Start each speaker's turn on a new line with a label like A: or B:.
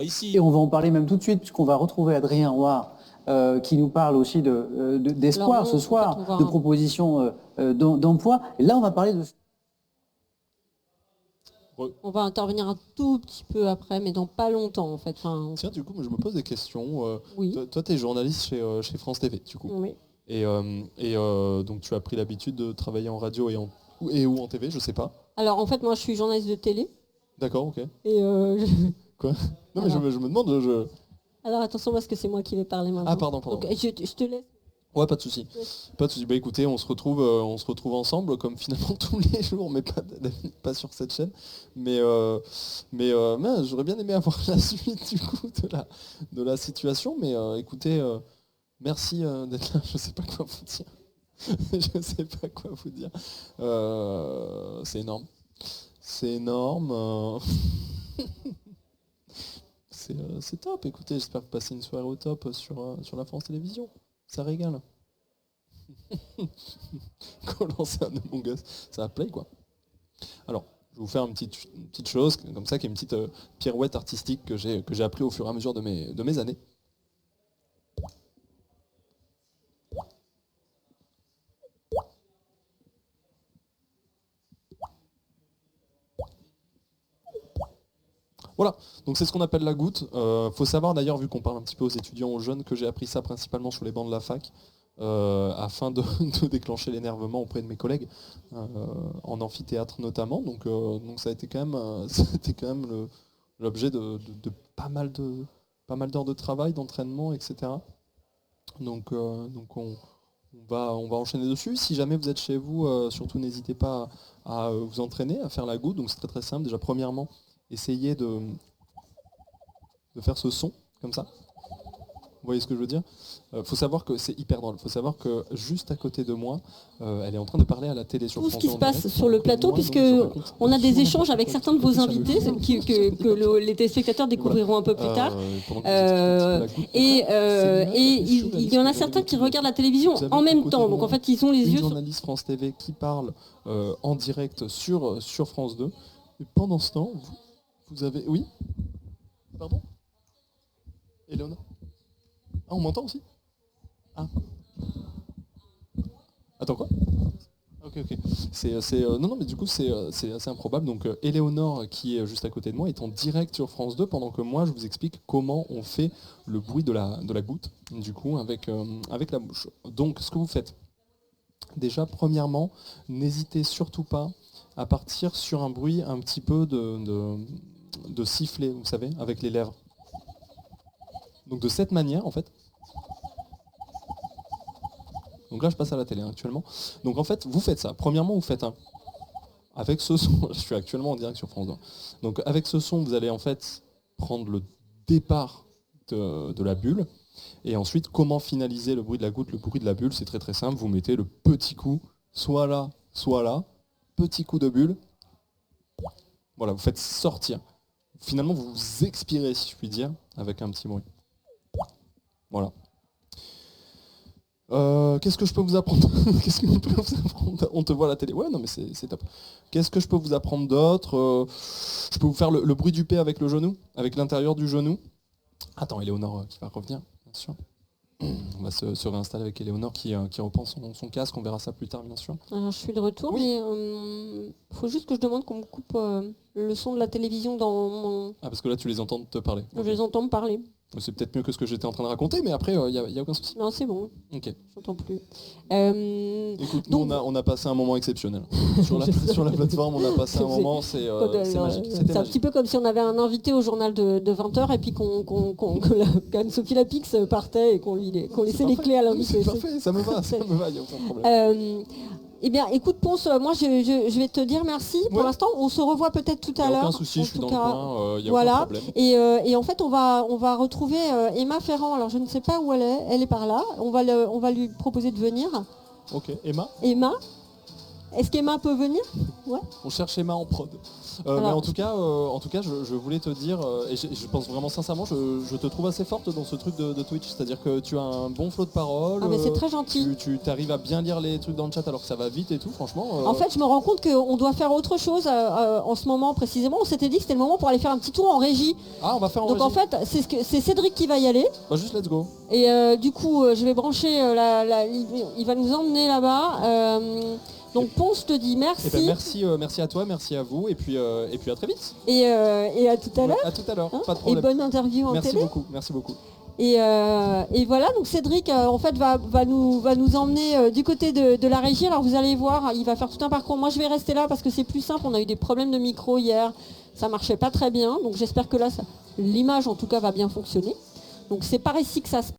A: Ici.
B: Et on va en parler même tout de suite, puisqu'on va retrouver Adrien Roy, qui nous parle aussi d'espoir ce soir, de propositions d'emploi. Et là, on va parler de...
C: On va intervenir un tout petit peu après, mais dans pas longtemps en fait. Enfin,
A: Tiens, du coup, moi, je me pose des questions.
C: Oui.
A: Toi, tu es journaliste chez France TV, du coup.
C: oui.
A: Donc, tu as pris l'habitude de travailler en radio et ou en TV, je sais pas.
C: Alors en fait, moi je suis journaliste de télé.
A: D'accord, ok.
C: Et
A: Quoi? Non, mais
C: Alors.
A: je me demande.
C: Alors attention parce que c'est moi qui vais parler maintenant.
A: Ah, pardon.
C: Donc, je te laisse.
A: Ouais, pas de souci. Pas de souci. Bah écoutez, on se retrouve ensemble comme finalement tous les jours, mais pas sur cette chaîne. Mais j'aurais bien aimé avoir la suite du coup de la situation. Mais écoutez, merci d'être là. Je sais pas quoi vous dire. Je sais pas quoi vous dire. C'est énorme. C'est énorme. C'est top. Écoutez, j'espère que vous passez une soirée au top sur la France Télévisions. Ça régale. Comment ça, mon gosse? Ça a play quoi. Alors, je vais vous faire une petite chose comme ça, qui est une petite pirouette artistique que j'ai appris au fur et à mesure de mes années. Voilà, donc c'est ce qu'on appelle la goutte. Faut savoir d'ailleurs, vu qu'on parle un petit peu aux étudiants, aux jeunes, que j'ai appris ça principalement sur les bancs de la fac, afin de déclencher l'énervement auprès de mes collègues, en amphithéâtre notamment. Donc ça a été quand même, c'était quand même l'objet de pas mal d'heures de travail, d'entraînement, etc. Donc on va enchaîner dessus. Si jamais vous êtes chez vous, surtout n'hésitez pas à vous entraîner, à faire la goutte. Donc c'est très très simple. Déjà premièrement, essayez de faire ce son comme ça. Vous voyez ce que je veux dire? Faut savoir que c'est hyper drôle. Faut savoir que juste à côté de moi, elle est en train de parler à la télé sur
C: Tout
A: France
C: ce qui se passe
A: direct,
C: sur le plateau,
A: moi,
C: puisque
A: donc, je raconte
C: on a des
A: absolument
C: échanges avec
A: n'importe
C: certains de
A: quoi.
C: vos invités que les téléspectateurs découvriront un peu plus tard.
A: Pendant que vous expliquez un petit peu la goutte concrète,
C: Et
A: c'est
C: il y en a
A: surréaliste.
C: certains qui regardent la télévision
A: Vous avez
C: en
A: à
C: même
A: côté
C: temps.
A: de
C: Donc
A: moi
C: en fait, ils ont les
A: une
C: yeux sur...
A: journaliste France TV qui parle en direct sur France 2. Et pendant ce temps, vous avez... Oui? Pardon? Eleonore? Ah, on m'entend aussi? Ah. Attends, quoi? Ok. Non, mais du coup, c'est assez improbable. Donc, Éléonore, qui est juste à côté de moi, est en direct sur France 2, pendant que moi, je vous explique comment on fait le bruit de la goutte, du coup, avec la bouche. Donc, ce que vous faites, déjà, premièrement, n'hésitez surtout pas à partir sur un bruit un petit peu de sifflet, vous savez, avec les lèvres. Donc, de cette manière, en fait. Donc là, je passe à la télé actuellement. Donc en fait, vous faites ça. Premièrement, vous faites un... Avec ce son, je suis actuellement en direct sur France 2. Donc avec ce son, vous allez en fait prendre le départ de la bulle. Et ensuite, comment finaliser le bruit de la goutte, le bruit de la bulle, c'est très très simple. Vous mettez le petit coup, soit là, petit coup de bulle. Voilà, vous faites sortir. Finalement, vous expirez, si je puis dire, avec un petit bruit. Voilà. Qu'est-ce que je peux vous apprendre? Qu'est-ce que je peux vous apprendre? On te voit à la télé. Ouais, non, mais c'est top. Qu'est-ce que je peux vous apprendre d'autre? Je peux vous faire le bruit du P avec le genou, avec l'intérieur du genou. Attends, Éléonore qui va revenir, bien sûr. On va se réinstaller avec Éléonore qui reprend son casque. On verra ça plus tard, bien sûr.
C: Alors, je suis de retour,
A: Oui.
C: mais faut juste que je demande qu'on me coupe le son de la télévision dans mon...
A: Ah, parce que là, tu les entends te parler.
C: Je les entends me parler.
A: C'est peut-être mieux que ce que j'étais en train de raconter, mais après, il n'y a aucun souci.
C: Non, c'est bon.
A: Ok.
C: J'entends plus.
A: Écoute,
C: donc-
A: nous, on a passé un moment exceptionnel. Sur la plateforme, on a passé un moment, c'est magique. C'était
C: C'est un
A: magique.
C: petit peu comme si on avait un invité au journal de 20h et puis qu'Anne-Sophie Lapix partait et qu'on laissait les clés à l'invité.
A: C'est parfait, ça me va, il n'y a aucun problème.
C: Eh bien, écoute Ponce, moi je vais te dire merci pour
A: Ouais.
C: l'instant. On se revoit peut-être tout
A: Il
C: à
A: n'y a
C: l'heure.
A: aucun souci,
C: En
A: je suis
C: tout
A: dans le
C: cas,
A: coin, il n'y a
C: voilà.
A: aucun problème.
C: Et en fait, on va retrouver Emma Ferrand. Alors, je ne sais pas où elle est. Elle est par là. On va lui proposer de venir.
A: Ok, Emma,
C: Emma, est-ce qu'Emma peut venir? Ouais.
A: on cherche Emma en prod. Mais en tout cas, je voulais te dire, et je pense vraiment sincèrement, je te trouve assez forte dans ce truc de Twitch, c'est-à-dire que tu as un bon flot de paroles.
C: Ah mais c'est très gentil.
A: Tu arrives à bien lire les trucs dans le chat alors que ça va vite et tout, franchement.
C: En fait, je me rends compte qu'on doit faire autre chose en ce moment précisément. On s'était dit que c'était le moment pour aller faire un petit tour en régie.
A: Ah, on va faire en
C: régie. Donc en fait, c'est Cédric qui va y aller.
A: Bah juste let's go.
C: Et du coup, je vais brancher il va nous emmener là-bas. Donc Ponce te dit merci.
A: Ben, merci à toi, merci à vous, et puis à très vite.
C: Et à tout à l'heure.
A: À tout à l'heure,
C: hein,
A: pas de problème.
C: Et bonne interview en télé.
A: Merci beaucoup.
C: Et voilà, donc Cédric en fait va nous emmener du côté de la régie. Alors vous allez voir, il va faire tout un parcours. Moi je vais rester là parce que c'est plus simple. On a eu des problèmes de micro hier, ça marchait pas très bien. Donc j'espère que là, l'image en tout cas va bien fonctionner. Donc c'est par ici que ça se